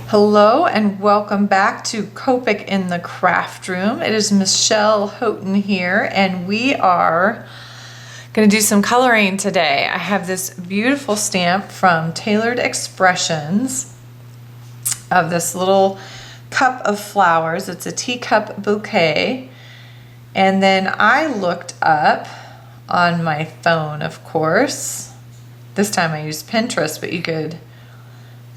Hello and welcome back to Copic in the Craft Room. It is Michelle Houghton here and we are going to do some coloring today. I have this beautiful stamp from Tailored Expressions of this little cup of flowers. It's a teacup bouquet. And then I looked up on my phone, of course. This time I used Pinterest, but you could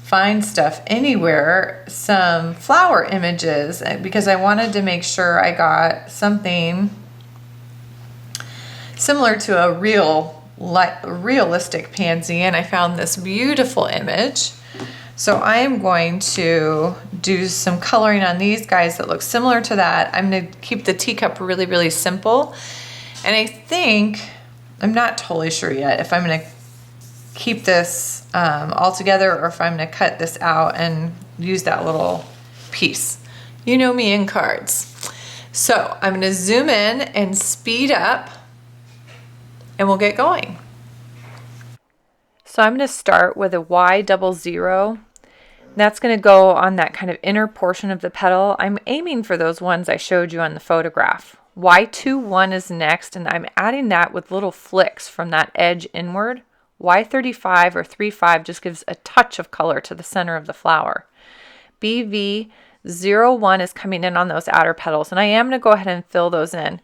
find stuff anywhere, some flower images, because I wanted to make sure I got something similar to a realistic pansy, and I found this beautiful image. So I am going to do some coloring on these guys that look similar to that. I'm going to keep the teacup really, really simple, and I think, I'm not totally sure yet if I'm going to keep this all together or if I'm going to cut this out and use that little piece. You know me in cards. So I'm going to zoom in and speed up and we'll get going. So I'm going to start with a Y00. That's going to go on that kind of inner portion of the petal. I'm aiming for those ones I showed you on the photograph. Y21 is next, and I'm adding that with little flicks from that edge inward. Y35 or 35 just gives a touch of color to the center of the flower. BV01 is coming in on those outer petals, and I am going to go ahead and fill those in.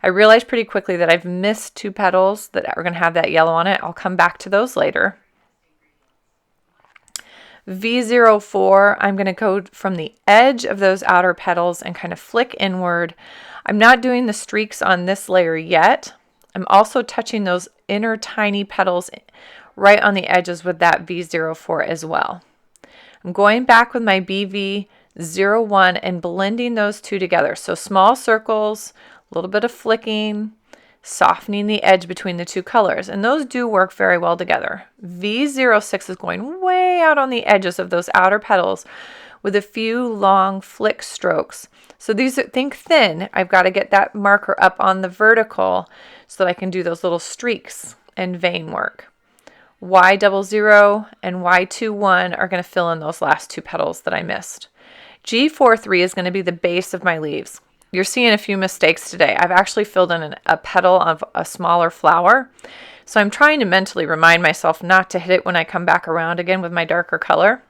I realized pretty quickly that I've missed two petals that are going to have that yellow on it. I'll come back to those later. V04, I'm going to go from the edge of those outer petals and kind of flick inward. I'm not doing the streaks on this layer yet. I'm also touching those inner tiny petals right on the edges with that V04 as well. I'm going back with my BV01 and blending those two together. So small circles, a little bit of flicking, softening the edge between the two colors. And those do work very well together. V06 is going way out on the edges of those outer petals with a few long flick strokes. So these, think thin. I've got to get that marker up on the vertical so that I can do those little streaks and vein work. Y00 and Y21 are going to fill in those last two petals that I missed. G43 is going to be the base of my leaves. You're seeing a few mistakes today. I've actually filled in a petal of a smaller flower. So I'm trying to mentally remind myself not to hit it when I come back around again with my darker color.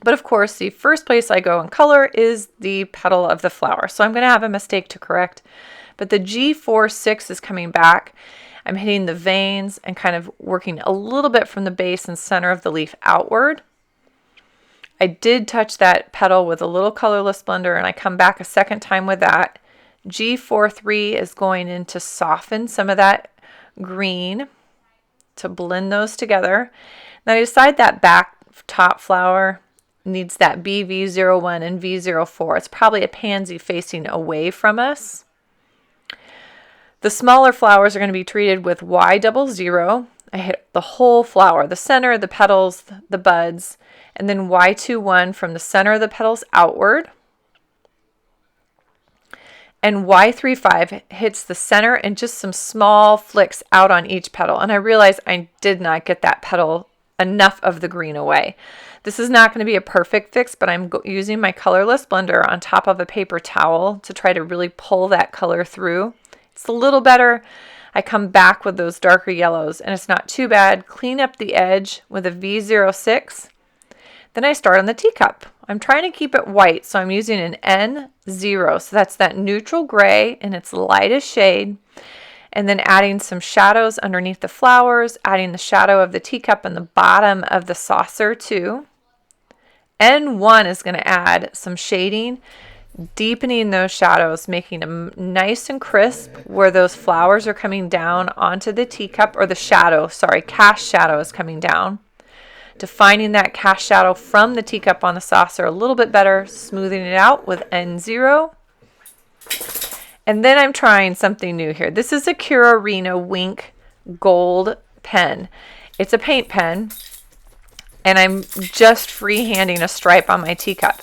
But of course, the first place I go in color is the petal of the flower. So I'm going to have a mistake to correct. But the G46 is coming back. I'm hitting the veins and kind of working a little bit from the base and center of the leaf outward. I did touch that petal with a little colorless blender, and I come back a second time with that. G43 is going in to soften some of that green to blend those together. Now I decide that back top flower needs that BV01 and V04. It's probably a pansy facing away from us. The smaller flowers are going to be treated with Y00. I hit the whole flower, the center, the petals, the buds, and then Y21 from the center of the petals outward. And Y35 hits the center and just some small flicks out on each petal. And I realized I did not get that petal enough of the green away. This is not going to be a perfect fix, but I'm using my colorless blender on top of a paper towel to try to really pull that color through. It's a little better. I come back with those darker yellows, and it's not too bad. Clean up the edge with a V06. Then I start on the teacup. I'm trying to keep it white, so I'm using an N0. So that's that neutral gray in its lightest shade. And then adding some shadows underneath the flowers, adding the shadow of the teacup in the bottom of the saucer too. N1 is going to add some shading, deepening those shadows, making them nice and crisp where those flowers are coming down onto the teacup, or the shadow, cast shadow is coming down. Defining that cast shadow from the teacup on the saucer a little bit better, smoothing it out with N0. And then I'm trying something new here. This is a Curarino Wink Gold pen. It's a paint pen, and I'm just freehanding a stripe on my teacup.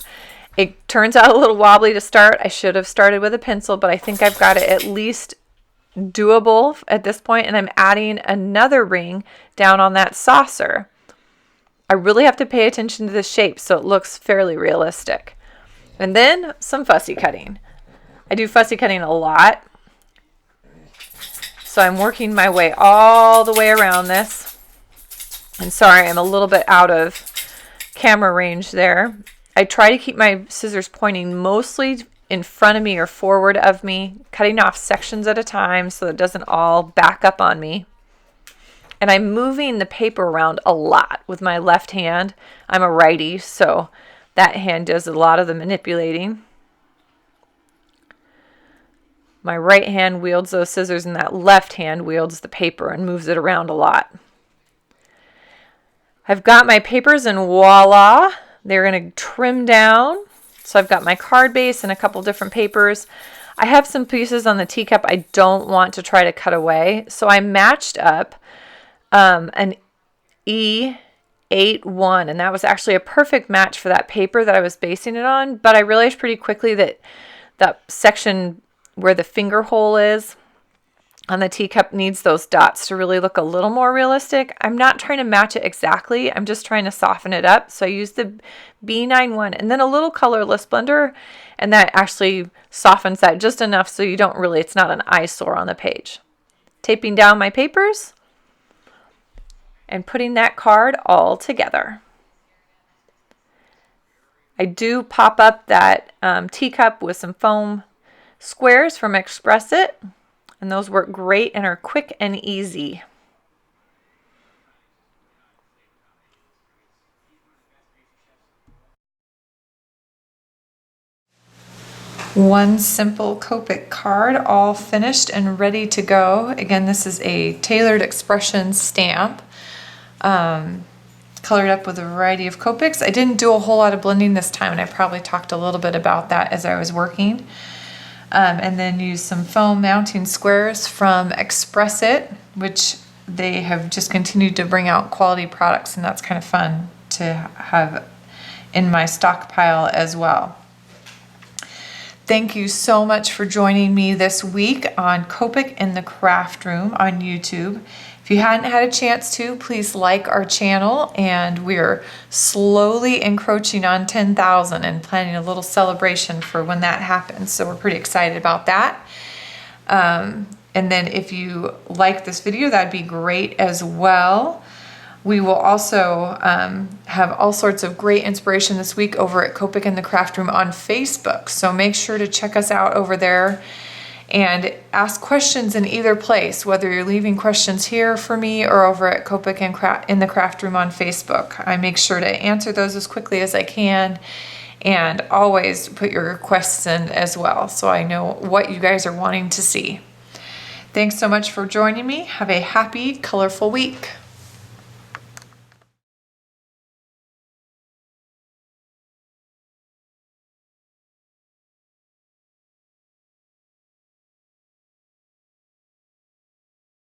It turns out a little wobbly to start. I should have started with a pencil, but I think I've got it at least doable at this point, and I'm adding another ring down on that saucer. I really have to pay attention to the shape so it looks fairly realistic. And then some fussy cutting. I do fussy cutting a lot. So I'm working my way all the way around this. And sorry, I'm a little bit out of camera range there. I try to keep my scissors pointing mostly in front of me or forward of me, cutting off sections at a time so it doesn't all back up on me. And I'm moving the paper around a lot with my left hand. I'm a righty, so that hand does a lot of the manipulating. My right hand wields those scissors and that left hand wields the paper and moves it around a lot. I've got my papers and voila, they're going to trim down. So I've got my card base and a couple different papers. I have some pieces on the teacup I don't want to try to cut away. So I matched up an E81, and that was actually a perfect match for that paper that I was basing it on. But I realized pretty quickly that that section where the finger hole is on the teacup needs those dots to really look a little more realistic. I'm not trying to match it exactly. I'm just trying to soften it up. So I used the B91 and then a little colorless blender, and that actually softens that just enough so you don't really, it's not an eyesore on the page. Taping down my papers and putting that card all together. I do pop up that teacup with some foam squares from Express It. And those work great and are quick and easy. One simple Copic card, all finished and ready to go. Again, this is a Tailored Expression stamp, colored up with a variety of Copics. I didn't do a whole lot of blending this time, and I probably talked a little bit about that as I was working. And then use some foam mounting squares from Express It, which they have just continued to bring out quality products, and that's kind of fun to have in my stockpile as well. Thank you so much for joining me this week on Copic in the Craft Room on YouTube. If you hadn't had a chance to, please like our channel, and we're slowly encroaching on 10,000 and planning a little celebration for when that happens. So we're pretty excited about that. And then if you like this video, that'd be great as well. We will also have all sorts of great inspiration this week over at Copic in the Craft Room on Facebook. So make sure to check us out over there and ask questions in either place, whether you're leaving questions here for me or over at Copic in the Craft Room on Facebook. I make sure to answer those as quickly as I can, and always put your requests in as well so I know what you guys are wanting to see. Thanks so much for joining me. Have a happy, colorful week.